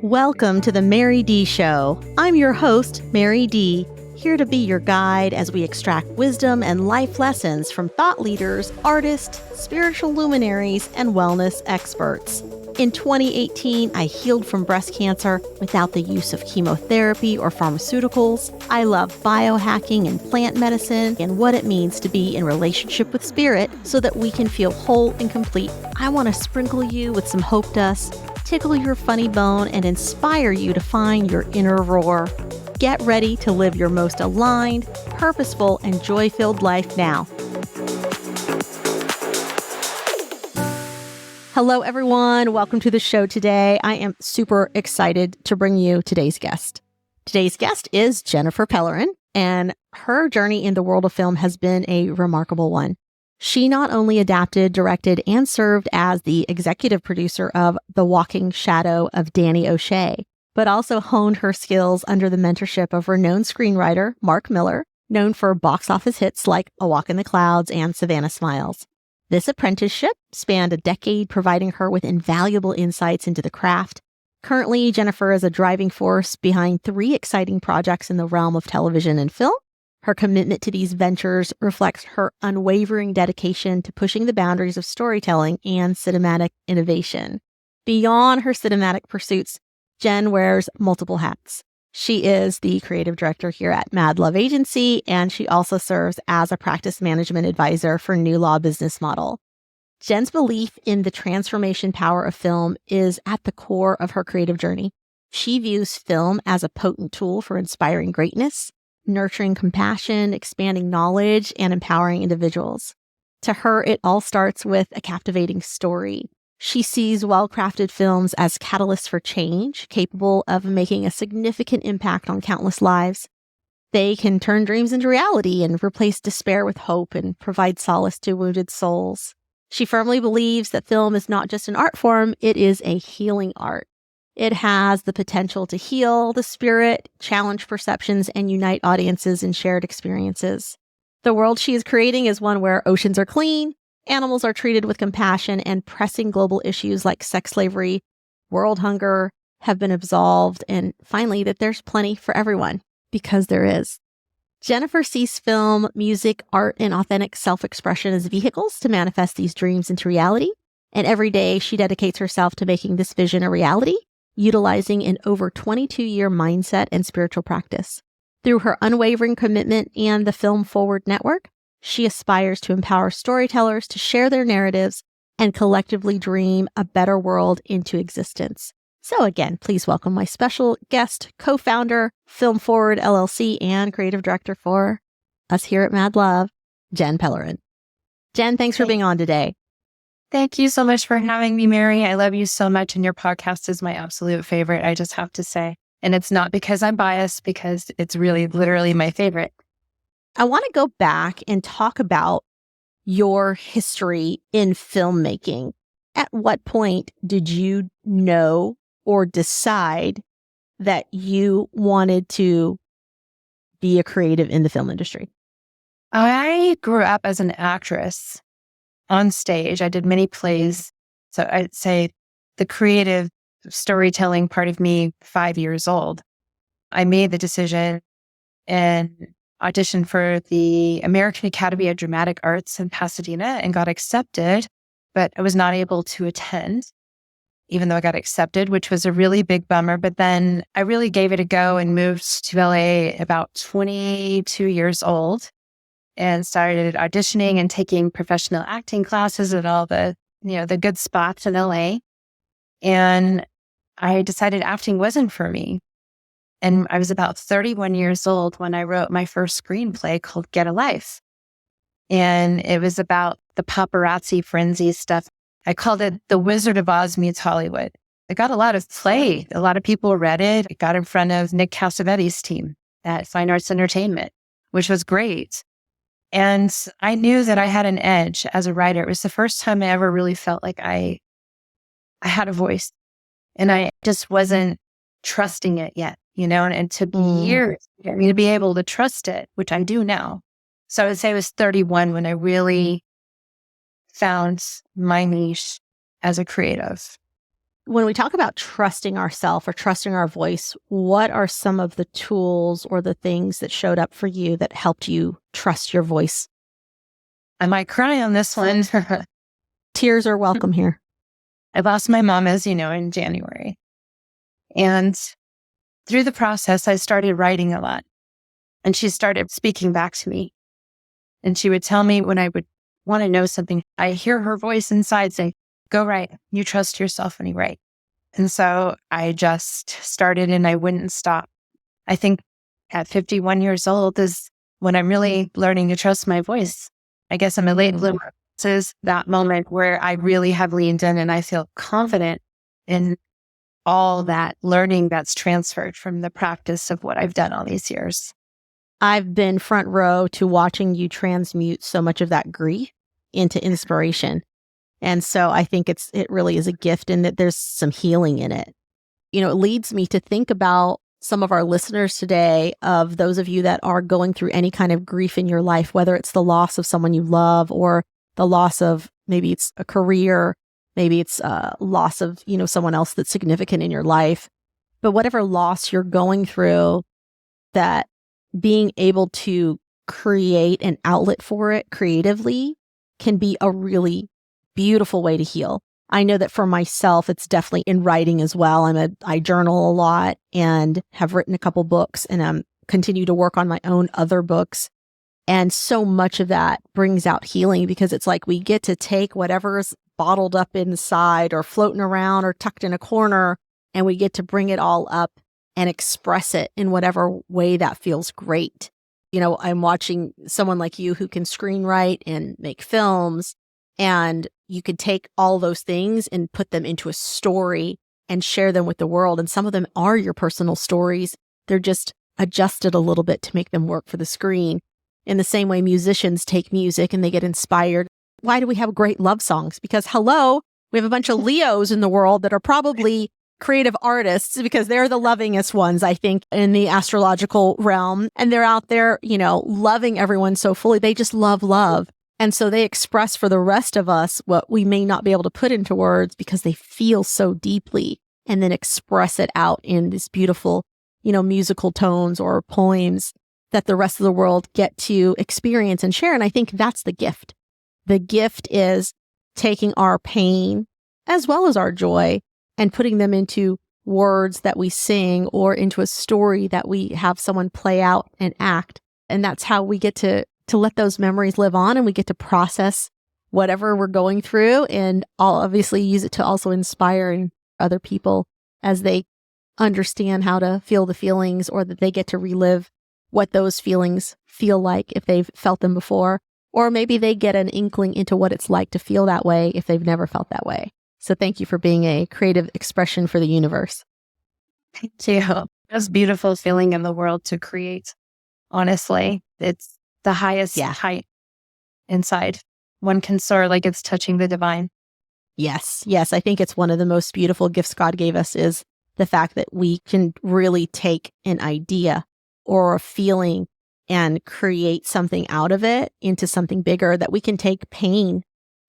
Welcome to the Mary D Show. I'm your host, Mary D, here to be your guide as we extract wisdom and life lessons from thought leaders, artists, spiritual luminaries, and wellness experts. In 2018, I healed from breast cancer without the use of chemotherapy or pharmaceuticals. I love biohacking and plant medicine and what it means to be in relationship with spirit so that we can feel whole and complete. I want to sprinkle you with some hope dust, tickle your funny bone, and inspire you to find your inner roar. Get ready to live your most aligned, purposeful, and joy-filled life now. Hello, everyone. Welcome to the show today. I am super excited to bring you today's guest. Today's guest is Jennifer Pellerin, and her journey in the world of film has been a remarkable one. She not only adapted, directed, and served as the executive producer of The Walking Shadow of Danny O'Shea, but also honed her skills under the mentorship of renowned screenwriter Mark Miller, known for box office hits like A Walk in the Clouds and Savannah Smiles. This apprenticeship spanned a decade, providing her with invaluable insights into the craft. Currently, Jennifer is a driving force behind 3 exciting projects in the realm of television and film. Her commitment to these ventures reflects her unwavering dedication to pushing the boundaries of storytelling and cinematic innovation. Beyond her cinematic pursuits, Jen wears multiple hats. She is the creative director here at MADLOVE Agency, and she also serves as a practice management advisor for New Law Business Model. Jen's belief in the transformation power of film is at the core of her creative journey. She views film as a potent tool for inspiring greatness, nurturing compassion, expanding knowledge, and empowering individuals. To her, it all starts with a captivating story. She sees well-crafted films as catalysts for change, capable of making a significant impact on countless lives. They can turn dreams into reality and replace despair with hope and provide solace to wounded souls. She firmly believes that film is not just an art form, it is a healing art. It has the potential to heal the spirit, challenge perceptions, and unite audiences in shared experiences. The world she is creating is one where oceans are clean, animals are treated with compassion, and pressing global issues like sex slavery, world hunger have been absolved, and finally that there's plenty for everyone, because there is. Jennifer sees film, music, art, and authentic self-expression as vehicles to manifest these dreams into reality, and every day she dedicates herself to making this vision a reality, utilizing an over 22-year mindset and spiritual practice. Through her unwavering commitment and the Film Forward Network, she aspires to empower storytellers to share their narratives and collectively dream a better world into existence. So again, please welcome my special guest, co-founder, Film Forward LLC, and creative director for us here at MADLOVE, Jen Pellerin. Jen, thanks for being on today. Thank you so much for having me, Mary. I love you so much, and your podcast is my absolute favorite, I just have to say. And it's not because I'm biased, because it's really literally my favorite. I want to go back and talk about your history in filmmaking. At what point did you know or decide that you wanted to be a creative in the film industry? I grew up as an actress on stage. I did many plays. So I'd say the creative storytelling part of me, 5 years old. I made the decision and auditioned for the American Academy of Dramatic Arts in Pasadena and got accepted, but I was not able to attend, even though I got accepted, which was a really big bummer. But then I really gave it a go and moved to LA about 22 years old and started auditioning and taking professional acting classes at all the good spots in LA. And I decided acting wasn't for me. And I was about 31 years old when I wrote my first screenplay called Get a Life. And it was about the paparazzi frenzy stuff. I called it The Wizard of Oz meets Hollywood. It got a lot of play. A lot of people read it. It got in front of Nick Cassavetes' team at Fine Arts Entertainment, which was great. And I knew that I had an edge as a writer. It was the first time I ever really felt like I had a voice. And I just wasn't trusting it yet, and it took years for me to be able to trust it, which I do now. So I would say I was 31 when I really found my niche as a creative. when we talk about trusting ourselves or trusting our voice, what are some of the tools or the things that showed up for you that helped you trust your voice? I might cry on this one. Tears are welcome here. I lost my mom, as you know, in January. And through the process, I started writing a lot. And she started speaking back to me. And she would tell me when I would want to know something, I hear her voice inside say, go write. You trust yourself when you write. And so I just started and I wouldn't stop. I think at 51 years old is when I'm really learning to trust my voice. I guess I'm a late bloomer. This is that moment where I really have leaned in and I feel confident in all that learning that's transferred from the practice of what I've done all these years. I've been front row to watching you transmute so much of that grief into inspiration. And so I think it really is a gift in that there's some healing in it. It leads me to think about some of our listeners today, of those of you that are going through any kind of grief in your life, whether it's the loss of someone you love or the loss of, maybe it's a career, maybe it's a loss of, someone else that's significant in your life. But whatever loss you're going through, that being able to create an outlet for it creatively can be a really beautiful way to heal. I know that for myself, it's definitely in writing as well. I journal a lot and have written a couple books, and continue to work on my own other books. And so much of that brings out healing, because it's like we get to take whatever's bottled up inside or floating around or tucked in a corner, and we get to bring it all up and express it in whatever way that feels great. I'm watching someone like you who can screenwrite and make films, and you could take all those things and put them into a story and share them with the world. And some of them are your personal stories. They're just adjusted a little bit to make them work for the screen. In the same way musicians take music and they get inspired. Why do we have great love songs? Because we have a bunch of Leos in the world that are probably creative artists, because they're the lovingest ones, I think, in the astrological realm. And they're out there, loving everyone so fully. They just love. And so they express for the rest of us what we may not be able to put into words, because they feel so deeply, and then express it out in these beautiful, musical tones or poems that the rest of the world get to experience and share. And I think that's the gift. The gift is taking our pain as well as our joy and putting them into words that we sing, or into a story that we have someone play out and act. And that's how we get to let those memories live on, and we get to process whatever we're going through, and I'll obviously use it to also inspire other people as they understand how to feel the feelings, or that they get to relive what those feelings feel like if they've felt them before, or maybe they get an inkling into what it's like to feel that way if they've never felt that way. So thank you for being a creative expression for the universe. Thank you. Most beautiful feeling in the world to create. Honestly, it's the highest height inside. One can soar like it's touching the divine. Yes. I think it's one of the most beautiful gifts God gave us, is the fact that we can really take an idea or a feeling and create something out of it into something bigger, that we can take pain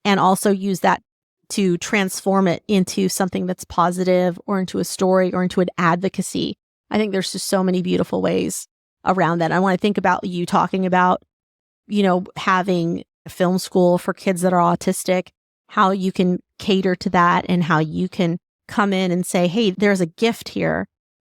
and also use that to transform it into something that's positive, or into a story, or into an advocacy. I think there's just so many beautiful ways around that. I want to think about you talking about, having a film school for kids that are autistic, how you can cater to that, and how you can come in and say, hey, there's a gift here.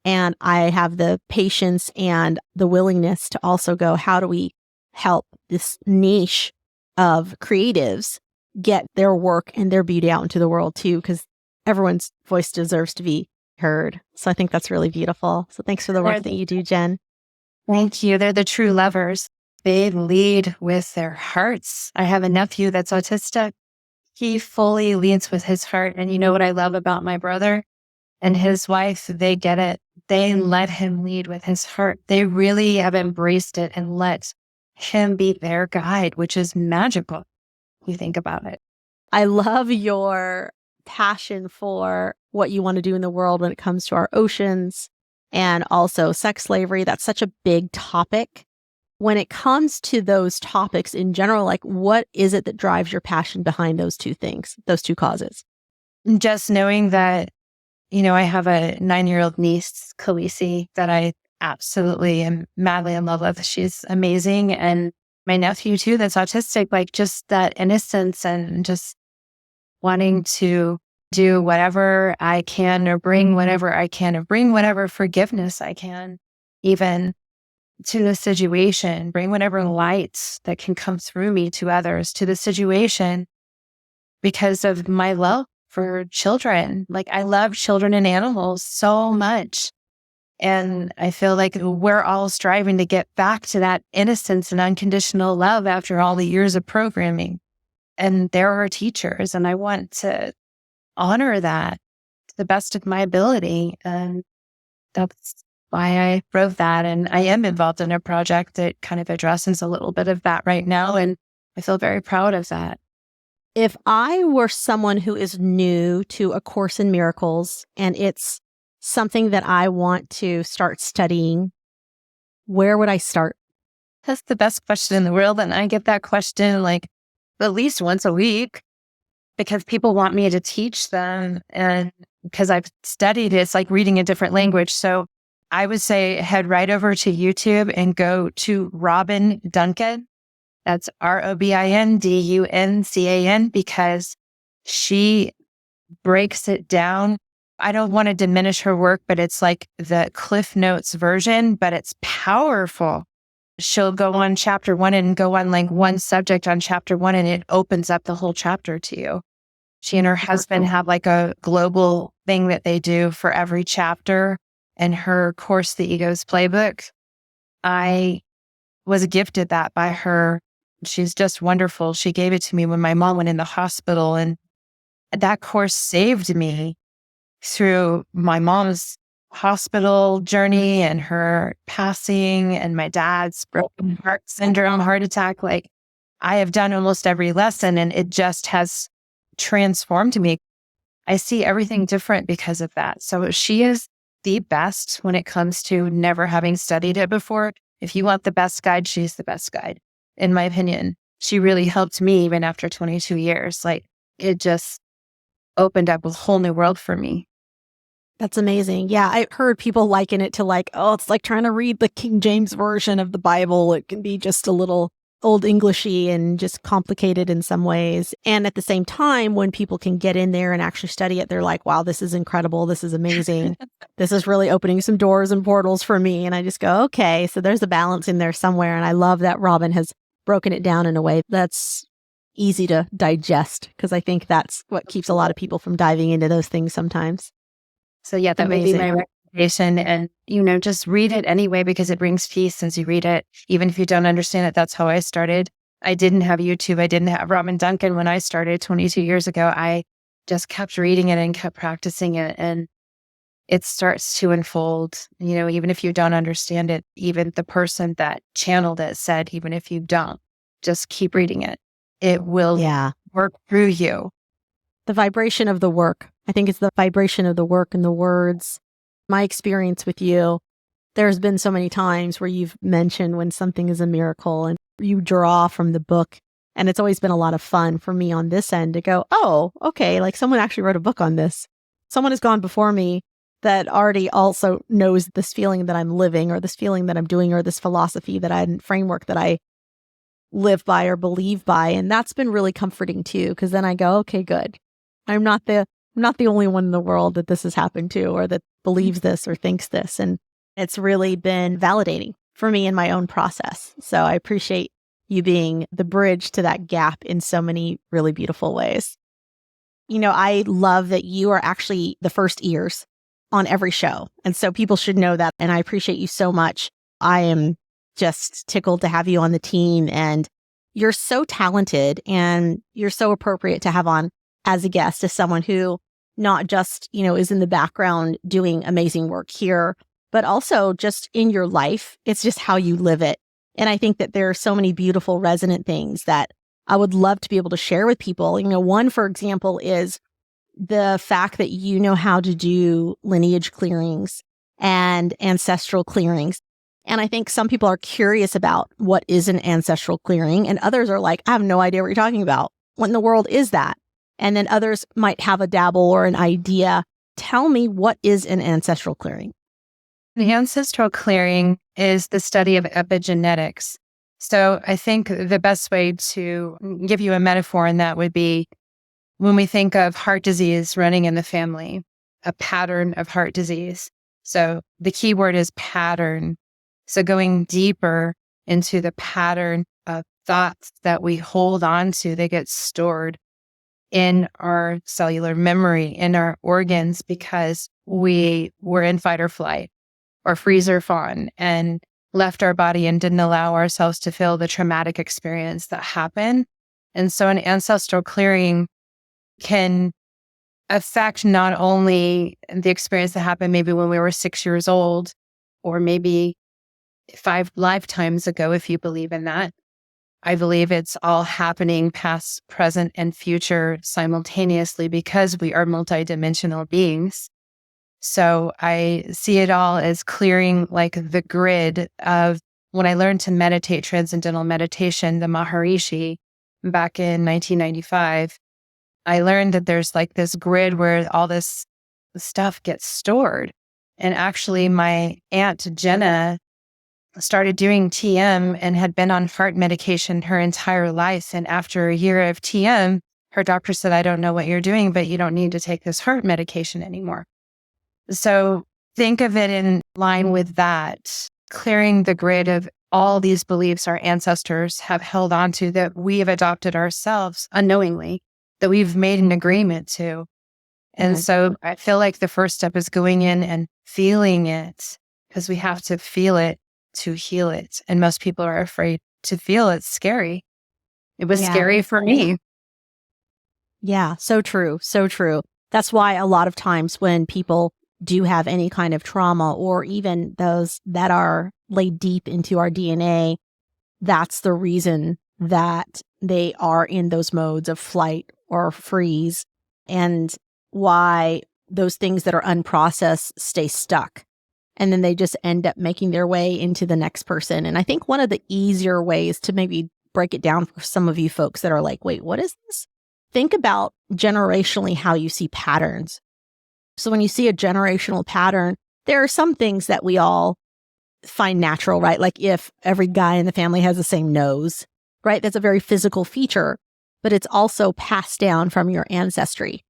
And I have the patience and the willingness to also go, how do we help this niche of creatives get their work and their beauty out into the world too? Because everyone's voice deserves to be heard. So I think that's really beautiful. So thanks for the work that you do, Jen. Thank you. They're the true lovers. They lead with their hearts. I have a nephew that's autistic. He fully leads with his heart. And you know what I love about my brother and his wife? They get it. They let him lead with his heart. They really have embraced it and let him be their guide, which is magical. You think about it. I love your passion for what you want to do in the world when it comes to our oceans, and also sex slavery. That's such a big topic. When it comes to those topics in general, like, what is it that drives your passion behind those two things, those two causes? Just knowing that I have a 9-year-old niece, Khaleesi, that I absolutely am madly in love with. She's amazing. And my nephew too, that's autistic, like just that innocence and just wanting to do whatever I can or bring whatever I can or bring whatever forgiveness I can, even to the situation, bring whatever light that can come through me to others, to the situation, because of my love for children. Like I love children and animals so much. And I feel like we're all striving to get back to that innocence and unconditional love after all the years of programming. And they're our teachers. And I want to honor that to the best of my ability. And that's why I wrote that. And I am involved in a project that kind of addresses a little bit of that right now. And I feel very proud of that. If I were someone who is new to A Course in Miracles and it's something that I want to start studying, where would I start? That's the best question in the world. And I get that question like at least once a week because people want me to teach them. And because I've studied it, it's like reading a different language. So I would say head right over to YouTube and go to Robin Duncan. That's ROBINDUNCAN, because she breaks it down. I don't want to diminish her work, but it's like the Cliff Notes version, but it's powerful. She'll go on chapter 1 and go on like one subject on chapter 1, and it opens up the whole chapter to you. She and her husband have like a global thing that they do for every chapter. And her course, The Ego's Playbook, I was gifted that by her. She's just wonderful. She gave it to me when my mom went in the hospital, and that course saved me through my mom's hospital journey and her passing and my dad's broken heart syndrome, heart attack. Like I have done almost every lesson, and it just has transformed me. I see everything different because of that. So she is the best when it comes to never having studied it before. If you want the best guide, she's the best guide. In my opinion, she really helped me even after 22 years. Like it just opened up a whole new world for me. That's amazing. Yeah, I heard people liken it to like, oh, it's like trying to read the King James version of the Bible. It can be just a little old Englishy and just complicated in some ways. And at the same time, when people can get in there and actually study it, they're like, wow, this is incredible. This is amazing. This is really opening some doors and portals for me. And I just go, okay, so there's a balance in there somewhere. And I love that Robin has broken it down in a way that's easy to digest, because I think that's what keeps a lot of people from diving into those things sometimes. So yeah, that would be my recommendation. And, just read it anyway, because it brings peace as you read it. Even if you don't understand it, that's how I started. I didn't have YouTube. I didn't have Robin Duncan when I started 22 years ago. I just kept reading it and kept practicing it. And it starts to unfold, even if you don't understand it. Even the person that channeled it said, even if you don't, just keep reading it. It will work through you. The vibration of the work. I think it's the vibration of the work and the words. My experience with you, there's been so many times where you've mentioned when something is a miracle and you draw from the book. And it's always been a lot of fun for me on this end to go, oh, okay, like someone actually wrote a book on this. Someone has gone before me that already also knows this feeling that I'm living, or this feeling that I'm doing, or this philosophy that framework that I live by or believe by. And that's been really comforting too, because then I go, okay, good. I'm not the only one in the world that this has happened to, or that believes this or thinks this. And it's really been validating for me in my own process. So I appreciate you being the bridge to that gap in so many really beautiful ways. I love that you are actually the first ears on every show. And so people should know that. And I appreciate you so much. I am just tickled to have you on the team. And you're so talented, and you're so appropriate to have on as a guest, as someone who not just, is in the background doing amazing work here, but also just in your life. It's just how you live it. And I think that there are so many beautiful resonant things that I would love to be able to share with people. One, for example, is the fact that you know how to do lineage clearings and ancestral clearings. And I think some people are curious about what is an ancestral clearing, and others are like, I have no idea what you're talking about. What in the world is that? And then others might have a dabble or an idea. tell me, what is an ancestral clearing? The ancestral clearing is the study of epigenetics. So I think the best way to give you a metaphor in that would be when we think of heart disease running in the family, a pattern of heart disease. So the key word is pattern. So going deeper into the pattern of thoughts that we hold on to, they get stored in our cellular memory, in our organs, because we were in fight or flight or freeze or fawn and left our body and didn't allow ourselves to feel the traumatic experience that happened. And so an ancestral clearing can affect not only the experience that happened maybe when we were 6 years old, or maybe 5 lifetimes ago, if you believe in that. I believe it's all happening past, present, and future simultaneously because we are multidimensional beings. So I see it all as clearing like the grid of when I learned to meditate, transcendental meditation, the Maharishi, back in 1995. I learned that there's like this grid where all this stuff gets stored. And actually, my aunt Jenna started doing TM and had been on heart medication her entire life. And after a year of TM, her doctor said, I don't know what you're doing, but you don't need to take this heart medication anymore. So think of it in line with that, clearing the grid of all these beliefs our ancestors have held onto that we have adopted ourselves unknowingly, that we've made an agreement to. And so I feel like the first step is going in and feeling it, because we have to feel it to heal it. And most people are afraid to feel it. It's scary. It was scary for me. Yeah, so true. So true. That's why a lot of times when people do have any kind of trauma, or even those that are laid deep into our DNA, that's the reason that they are in those modes of flight or freeze, and why those things that are unprocessed stay stuck. And then they just end up making their way into the next person. And I think one of the easier ways to maybe break it down for some of you folks that are like, wait, what is this? Think about generationally how you see patterns. So when you see a generational pattern, there are some things that we all find natural, right? Like if every guy in the family has the same nose, right? That's a very physical feature, but it's also passed down from your ancestry.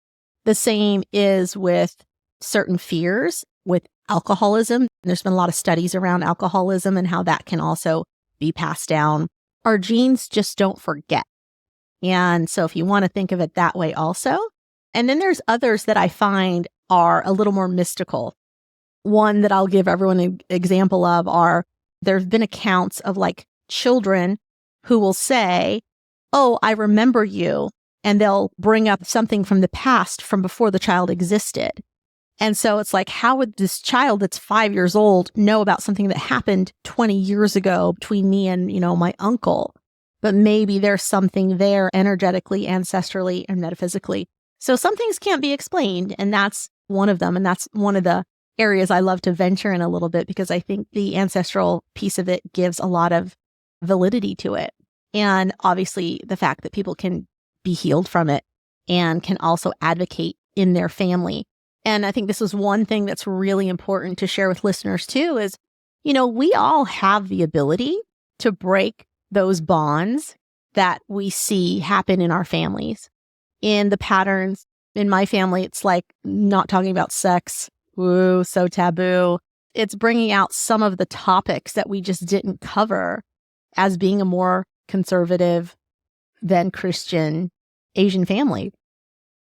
The same is with certain fears, with alcoholism. There's been a lot of studies around alcoholism and how that can also be passed down. Our genes just don't forget. And so if you want to think of it that way also. And then there's others that I find are a little more mystical. One that I'll give everyone an example of are, there's been accounts of like children who will say, oh, I remember you. And they'll bring up something from the past from before the child existed. And so it's like, how would this child that's 5 years old know about something that happened 20 years ago between me and, my uncle? But maybe there's something there energetically, ancestrally, and metaphysically. So some things can't be explained, and that's one of them. And that's one of the areas I love to venture in a little bit, because I think the ancestral piece of it gives a lot of validity to it. And obviously the fact that people can be healed from it and can also advocate in their family. And I think this is one thing that's really important to share with listeners too, is, we all have the ability to break those bonds that we see happen in our families. In the patterns, in my family, it's like not talking about sex. Woo, so taboo. It's bringing out some of the topics that we just didn't cover as being a more conservative than Christian Asian family.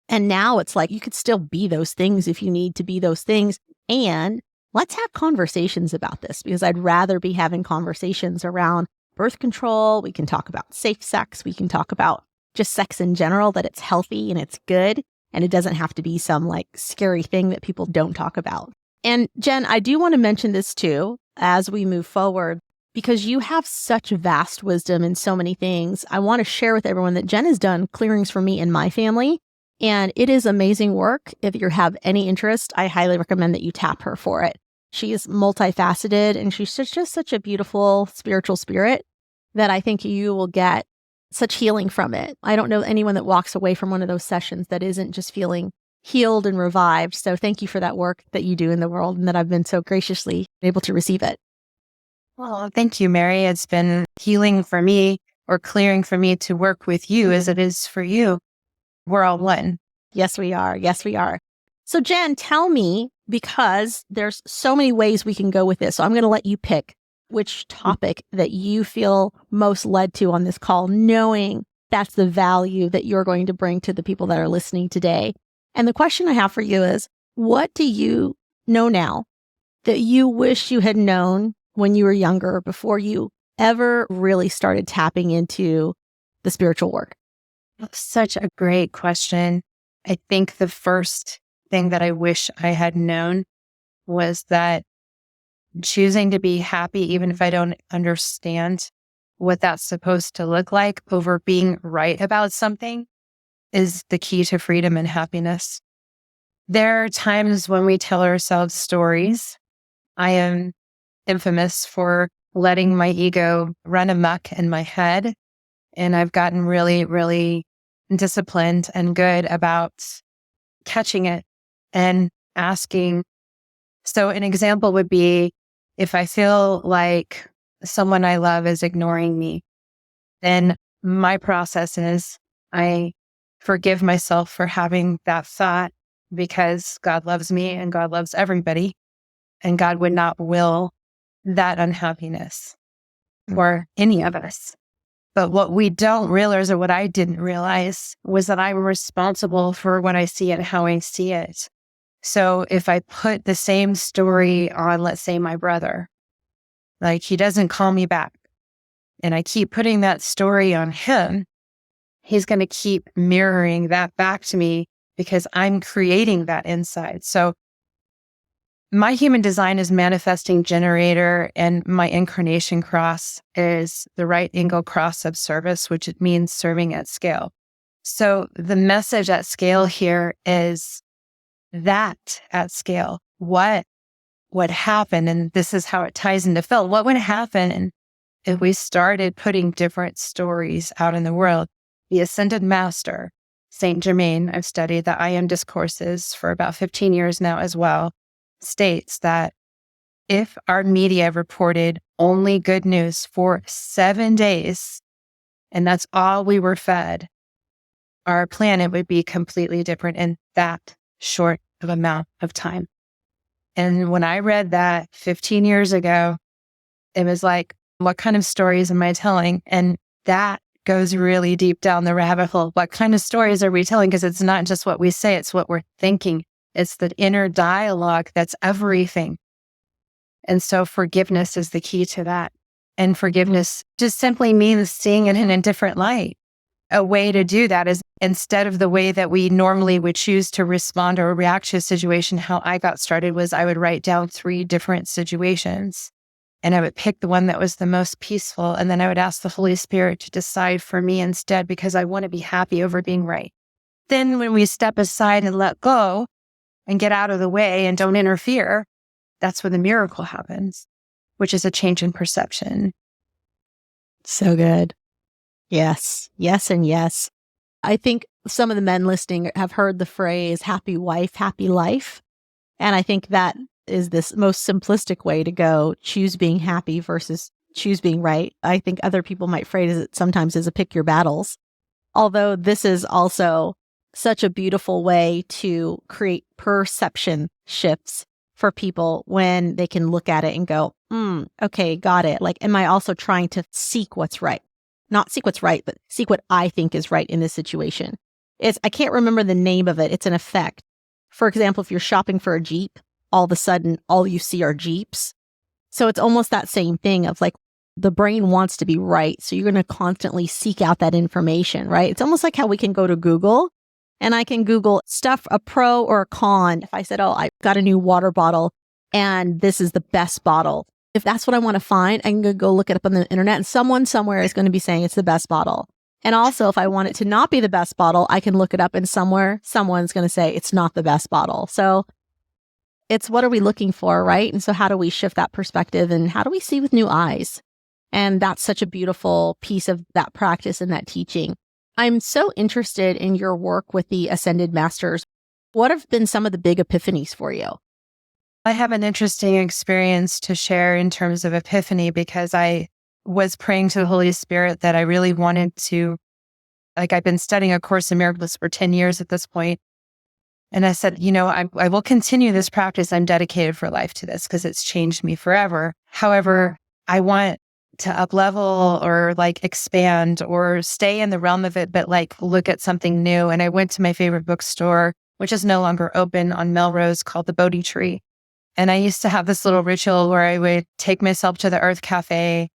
And now it's like you could still be those things if you need to be those things. And let's have conversations about this, because I'd rather be having conversations around birth control. We can talk about safe sex. We can talk about just sex in general, that it's healthy and it's good. And it doesn't have to be some like scary thing that people don't talk about. And Jen, I do want to mention this too, as we move forward, because you have such vast wisdom in so many things. I want to share with everyone that Jen has done clearings for me and my family. And it is amazing work. If you have any interest, I highly recommend that you tap her for it. She is multifaceted, and she's just such a beautiful spiritual spirit that I think you will get such healing from it. I don't know anyone that walks away from one of those sessions that isn't just feeling healed and revived. So thank you for that work that you do in the world and that I've been so graciously able to receive it. Well, thank you, Mary. It's been healing for me or clearing for me to work with you as it is for you. We're all one. Yes, we are. Yes, we are. So Jen, tell me, because there's so many ways we can go with this. So I'm going to let you pick which topic that you feel most led to on this call, knowing that's the value that you're going to bring to the people that are listening today. And the question I have for you is, what do you know now that you wish you had known when you were younger before you ever really started tapping into the spiritual work? Such a great question. I think the first thing that I wish I had known was that choosing to be happy, even if I don't understand what that's supposed to look like, over being right about something, is the key to freedom and happiness. There are times when we tell ourselves stories. I am infamous for letting my ego run amok in my head. And I've gotten really, really disciplined and good about catching it and asking. So an example would be if I feel like someone I love is ignoring me, then my process is I forgive myself for having that thought because God loves me and God loves everybody. And God would not will that unhappiness for any of us. But what we don't realize, or what I didn't realize, was that I'm responsible for what I see and how I see it. So if I put the same story on, let's say, my brother, like he doesn't call me back, and I keep putting that story on him, he's going to keep mirroring that back to me because I'm creating that inside. So my human design is manifesting generator, and my incarnation cross is the right angle cross of service, which it means serving at scale. So the message at scale here is that at scale, what would happen, and this is how it ties into Phil, what would happen if we started putting different stories out in the world? The Ascended Master, Saint Germain, I've studied the I Am discourses for about 15 years now as well, states that if our media reported only good news for 7 days, and that's all we were fed, our planet would be completely different in that short of amount of time. And when I read that 15 years ago, it was like, what kind of stories am I telling? And that goes really deep down the rabbit hole. What kind of stories are we telling? Because it's not just what we say, it's what we're thinking. It's the inner dialogue that's everything. And so forgiveness is the key to that. And forgiveness just simply means seeing it in a different light. A way to do that is, instead of the way that we normally would choose to respond or react to a situation, how I got started was I would write down 3 different situations. And I would pick the one that was the most peaceful. And then I would ask the Holy Spirit to decide for me instead, because I want to be happy over being right. Then when we step aside and let go and get out of the way and don't interfere, that's when the miracle happens, which is a change in perception. So good. Yes, yes, and yes. I think some of the men listening have heard the phrase happy wife, happy life. And I think that is this most simplistic way to go, choose being happy versus choose being right. I think other people might phrase it sometimes as a pick your battles. Although this is also such a beautiful way to create perception shifts for people when they can look at it and go, okay, got it. Like, am I also trying to seek what's right? Not seek what's right, but seek what I think is right in this situation. I can't remember the name of it. It's an effect. For example, if you're shopping for a Jeep, all of a sudden, all you see are Jeeps. So it's almost that same thing of like, the brain wants to be right. So you're going to constantly seek out that information, right? It's almost like how we can go to Google and I can Google stuff, a pro or a con. If I said, oh, I got a new water bottle and this is the best bottle. If that's what I want to find, I can go look it up on the internet and someone somewhere is going to be saying it's the best bottle. And also, if I want it to not be the best bottle, I can look it up and somewhere someone's going to say it's not the best bottle. So it's what are we looking for, right? And so how do we shift that perspective and how do we see with new eyes? And that's such a beautiful piece of that practice and that teaching. I'm so interested in your work with the Ascended Masters. What have been some of the big epiphanies for you? I have an interesting experience to share in terms of epiphany because I was praying to the Holy Spirit that I really wanted to, like, I've been studying A Course in Miracles for 10 years at this point. And I said, I will continue this practice. I'm dedicated for life to this because it's changed me forever. However, I want to up level or like expand or stay in the realm of it, but like look at something new. And I went to my favorite bookstore, which is no longer open, on Melrose, called the Bodhi Tree. And I used to have this little ritual where I would take myself to the Earth Cafe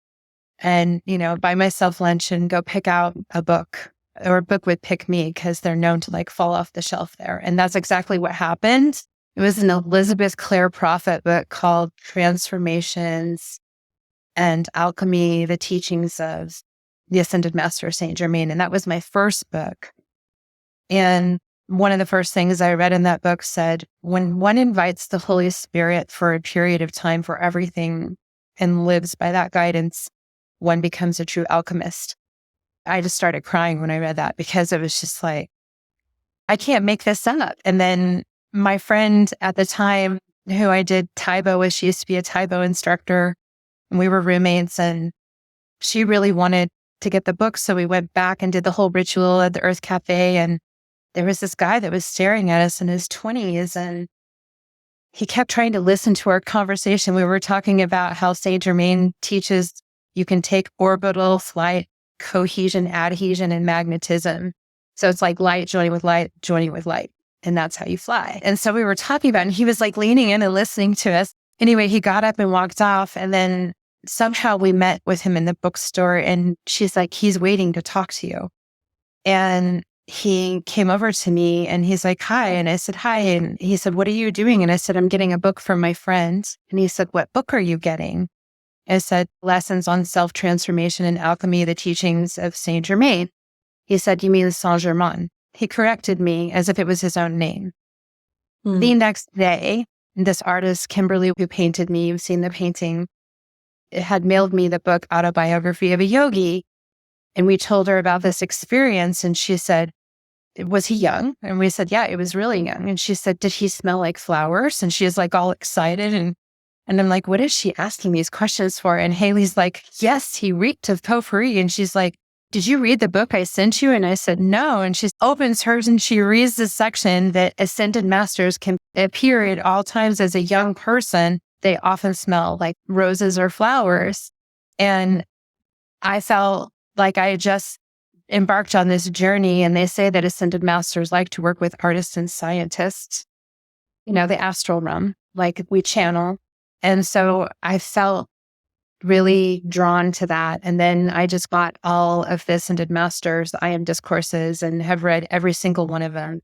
and, buy myself lunch and go pick out a book, or a book would pick me because they're known to like fall off the shelf there. And that's exactly what happened. It was an Elizabeth Clare Prophet book called Transformations and Alchemy, the Teachings of the Ascended Master Saint Germain. And that was my first book. And one of the first things I read in that book said, when one invites the Holy Spirit for a period of time for everything and lives by that guidance, one becomes a true alchemist. I just started crying when I read that because it was just like, I can't make this up. And then my friend at the time who I did Taibo with, she used to be a Taibo instructor, and we were roommates, and she really wanted to get the book. So we went back and did the whole ritual at the Earth Cafe. And there was this guy that was staring at us in his 20s, and he kept trying to listen to our conversation. We were talking about how Saint Germain teaches you can take orbital flight, cohesion, adhesion, and magnetism. So it's like light joining with light, joining with light. And that's how you fly. And so we were talking about it, and he was like leaning in and listening to us. Anyway, he got up and walked off. And then somehow we met with him in the bookstore, and she's like, he's waiting to talk to you. And he came over to me and he's like, hi. And I said, hi. And he said, what are you doing? And I said, I'm getting a book from my friend. And he said, what book are you getting? I said, Lessons on Self-Transformation and Alchemy, the Teachings of Saint Germain. He said, you mean Saint Germain? He corrected me as if it was his own name. The next day, this artist, Kimberly, who painted me, you've seen the painting, had mailed me the book Autobiography of a Yogi. And we told her about this experience. And she said, was he young? And we said, yeah, it was really young. And she said, did he smell like flowers? And she is like all excited. And I'm like, what is she asking these questions for? And Haley's like, yes, he reeked of potpourri. And she's like, did you read the book I sent you? And I said, no. And she opens hers and she reads the section that ascended masters can appear at all times as a young person. They often smell like roses or flowers. And I felt like I had just embarked on this journey. And they say that ascended masters like to work with artists and scientists, the astral realm, like we channel. And so I felt really drawn to that. And then I just got all of the Ascended Masters, I Am discourses, and have read every single one of them.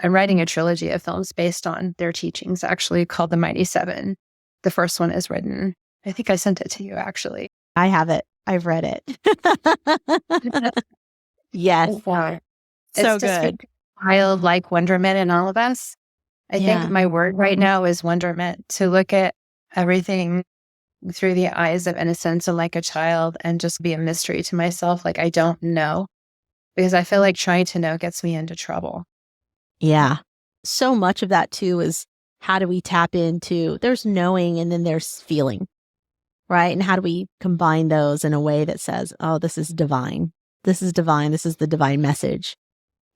I'm writing a trilogy of films based on their teachings, actually called The Mighty Seven. The first one is written. I think I sent it to you, actually. I have it. I've read it. Yes. Wow. So It's just good. childlike wonderment in all of us. I think my word right now is wonderment, to look at everything through the eyes of innocence and like a child and just be a mystery to myself. Like, I don't know, because I feel like trying to know gets me into trouble. Yeah. So much of that too is, how do we tap into, there's knowing and then there's feeling, right? And how do we combine those in a way that says, oh, this is divine. This is divine. This is the divine message.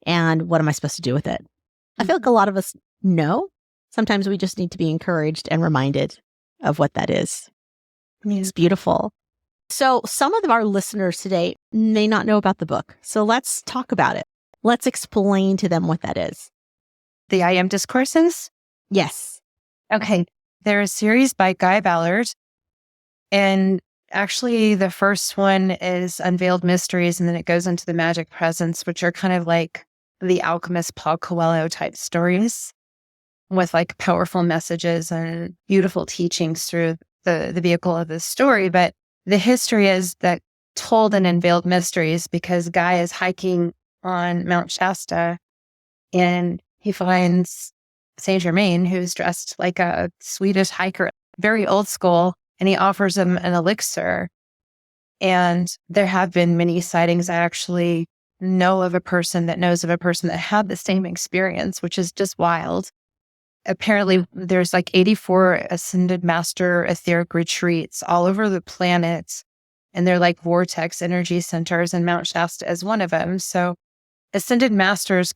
And what am I supposed to do with it? I feel like a lot of us know. Sometimes we just need to be encouraged and reminded of what that is. It's beautiful. So some of our listeners today may not know about the book. So let's talk about it. Let's explain to them what that is. The I Am discourses? Yes. Okay. They're a series by Guy Ballard. And actually, the first one is Unveiled Mysteries, and then it goes into the Magic Presence, which are kind of like the alchemist Paul Coelho type stories with like powerful messages and beautiful teachings through the vehicle of the story. But the history is that told in Unveiled Mysteries, because Guy is hiking on Mount Shasta and he finds Saint Germain, who's dressed like a Swedish hiker, very old school, and he offers him an elixir. And there have been many sightings. I actually know of a person that knows of a person that had the same experience, which is just wild. Apparently, there's like 84 ascended master etheric retreats all over the planet. And they're like vortex energy centers, and Mount Shasta is one of them. So ascended masters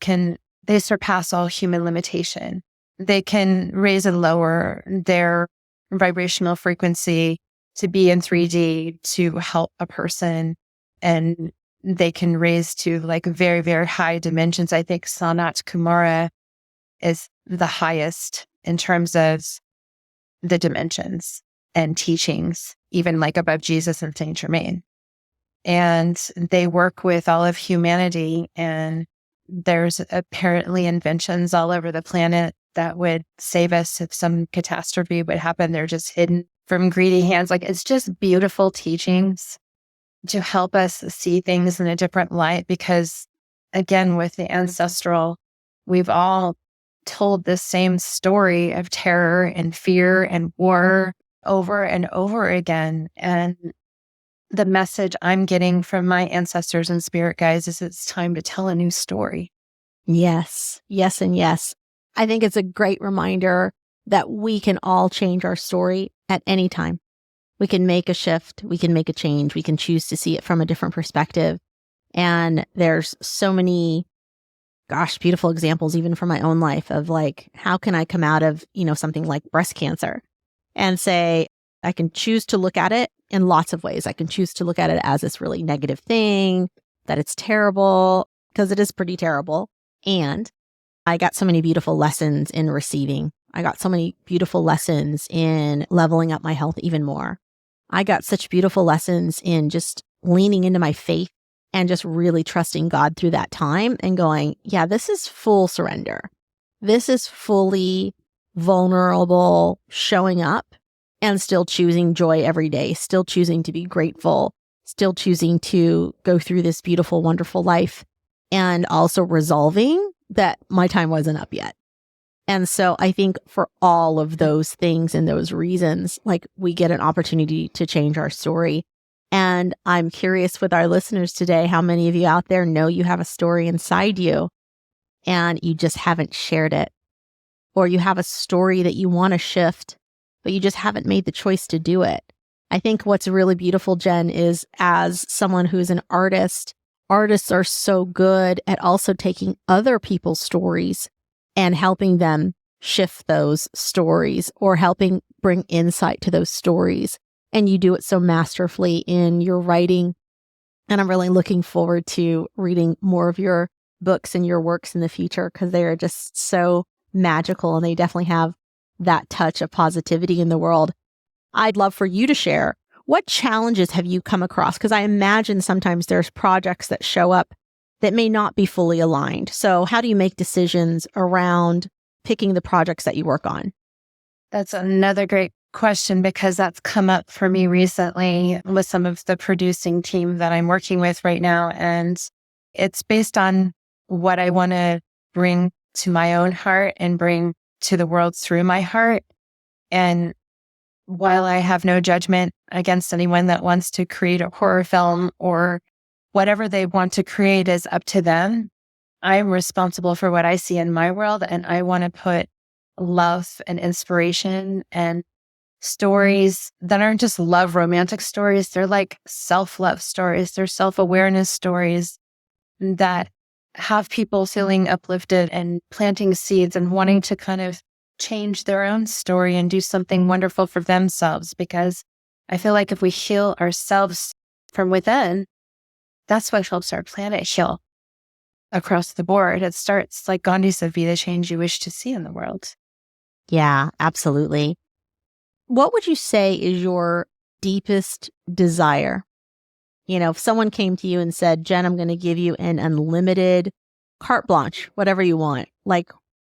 they surpass all human limitation. They can raise and lower their vibrational frequency to be in 3D to help a person. And they can raise to like very, very high dimensions. I think Sanat Kumara is the highest in terms of the dimensions and teachings, even like above Jesus and Saint Germain. And they work with all of humanity, and there's apparently inventions all over the planet that would save us if some catastrophe would happen. They're just hidden from greedy hands. Like, it's just beautiful teachings to help us see things in a different light, because again, with the ancestral, we've all told the same story of terror and fear and war over and over again. And the message I'm getting from my ancestors and spirit guides is it's time to tell a new story. Yes, yes, and yes. I think it's a great reminder that we can all change our story at any time. We can make a shift. We can make a change. We can choose to see it from a different perspective. And there's so many, beautiful examples, even from my own life, of like, how can I come out of, something like breast cancer and say, I can choose to look at it in lots of ways. I can choose to look at it as this really negative thing, that it's terrible, because it is pretty terrible. And I got so many beautiful lessons in receiving. I got so many beautiful lessons in leveling up my health even more. I got such beautiful lessons in just leaning into my faith and just really trusting God through that time and going, yeah, this is full surrender. This is fully vulnerable showing up and still choosing joy every day, still choosing to be grateful, still choosing to go through this beautiful, wonderful life, and also resolving that my time wasn't up yet. And so I think for all of those things and those reasons, like, we get an opportunity to change our story. And I'm curious with our listeners today, how many of you out there know you have a story inside you and you just haven't shared it, or you have a story that you want to shift, but you just haven't made the choice to do it. I think what's really beautiful, Jen, is as someone who's an artist, artists are so good at also taking other people's stories and helping them shift those stories or helping bring insight to those stories. And you do it so masterfully in your writing. And I'm really looking forward to reading more of your books and your works in the future, because they are just so magical and they definitely have that touch of positivity in the world. I'd love for you to share, what challenges have you come across? Because I imagine sometimes there's projects that show up that may not be fully aligned. So how do you make decisions around picking the projects that you work on? That's another great question, because that's come up for me recently with some of the producing team that I'm working with right now. And it's based on what I want to bring to my own heart and bring to the world through my heart. And while I have no judgment against anyone that wants to create a horror film or whatever they want to create is up to them, I'm responsible for what I see in my world. And I want to put love and inspiration and stories that aren't just love romantic stories. They're like self-love stories. They're self-awareness stories that have people feeling uplifted and planting seeds and wanting to kind of change their own story and do something wonderful for themselves. Because I feel like if we heal ourselves from within, that's what helps our planet heal across the board. It starts, like Gandhi said, be the change you wish to see in the world. Yeah, absolutely. What would you say is your deepest desire? If someone came to you and said, Jen, I'm going to give you an unlimited carte blanche, whatever you want, like,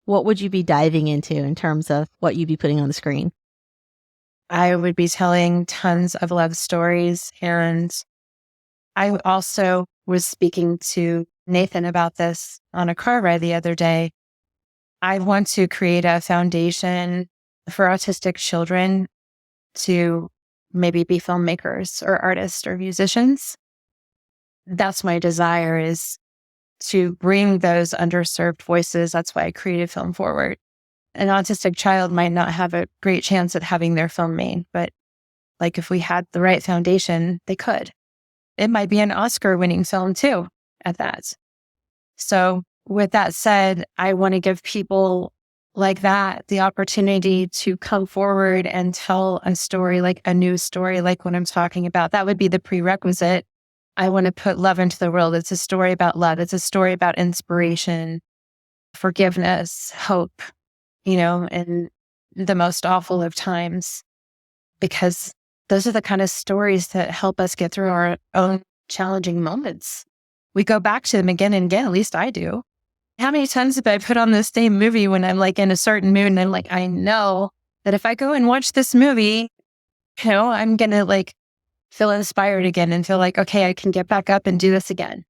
what would you be diving into in terms of what you'd be putting on the screen? I would be telling tons of love stories. And I also was speaking to Nathan about this on a car ride the other day. I want to create a foundation for autistic children to maybe be filmmakers or artists or musicians. That's my desire, is to bring those underserved voices. That's why I created Film Forward. An autistic child might not have a great chance at having their film made, but like if we had the right foundation, they could. It might be an Oscar-winning film too at that. So with that said, I want to give people like that the opportunity to come forward and tell a story, like a new story, like what I'm talking about. That would be the prerequisite. I want to put love into the world. It's a story about love. It's a story about inspiration, forgiveness, hope, in the most awful of times, because those are the kind of stories that help us get through our own challenging moments. We go back to them again and again, at least I do. How many times have I put on this same movie when I'm like in a certain mood and I'm like, I know that if I go and watch this movie, I'm going to like feel inspired again and feel like, okay, I can get back up and do this again.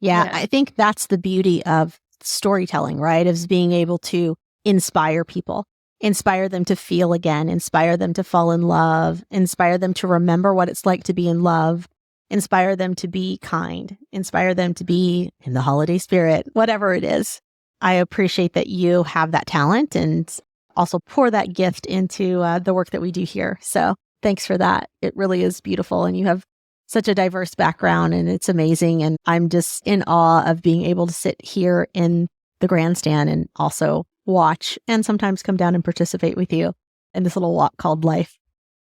Yeah, I think that's the beauty of storytelling, right? Is being able to inspire people, inspire them to feel again, inspire them to fall in love, inspire them to remember what it's like to be in love, inspire them to be kind, inspire them to be in the holiday spirit, whatever it is. I appreciate that you have that talent and also pour that gift into the work that we do here. So thanks for that. It really is beautiful. And you have such a diverse background and it's amazing. And I'm just in awe of being able to sit here in the grandstand and also watch and sometimes come down and participate with you in this little walk called life.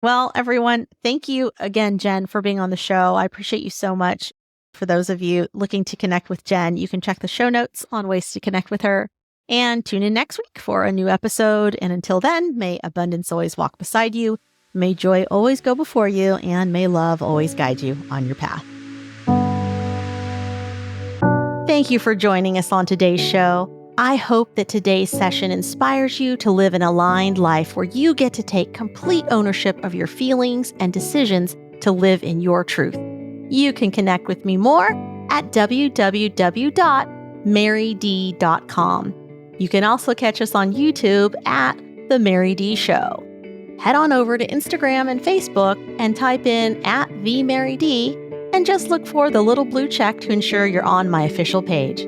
Well, everyone, thank you again, Jen, for being on the show. I appreciate you so much. For those of you looking to connect with Jen, you can check the show notes on ways to connect with her and tune in next week for a new episode. And until then, may abundance always walk beside you. May joy always go before you, and may love always guide you on your path. Thank you for joining us on today's show. I hope that today's session inspires you to live an aligned life where you get to take complete ownership of your feelings and decisions to live in your truth. You can connect with me more at www.maryd.com. You can also catch us on YouTube at The Mary D Show. Head on over to Instagram and Facebook and type in @VMaryD and just look for the little blue check to ensure you're on my official page.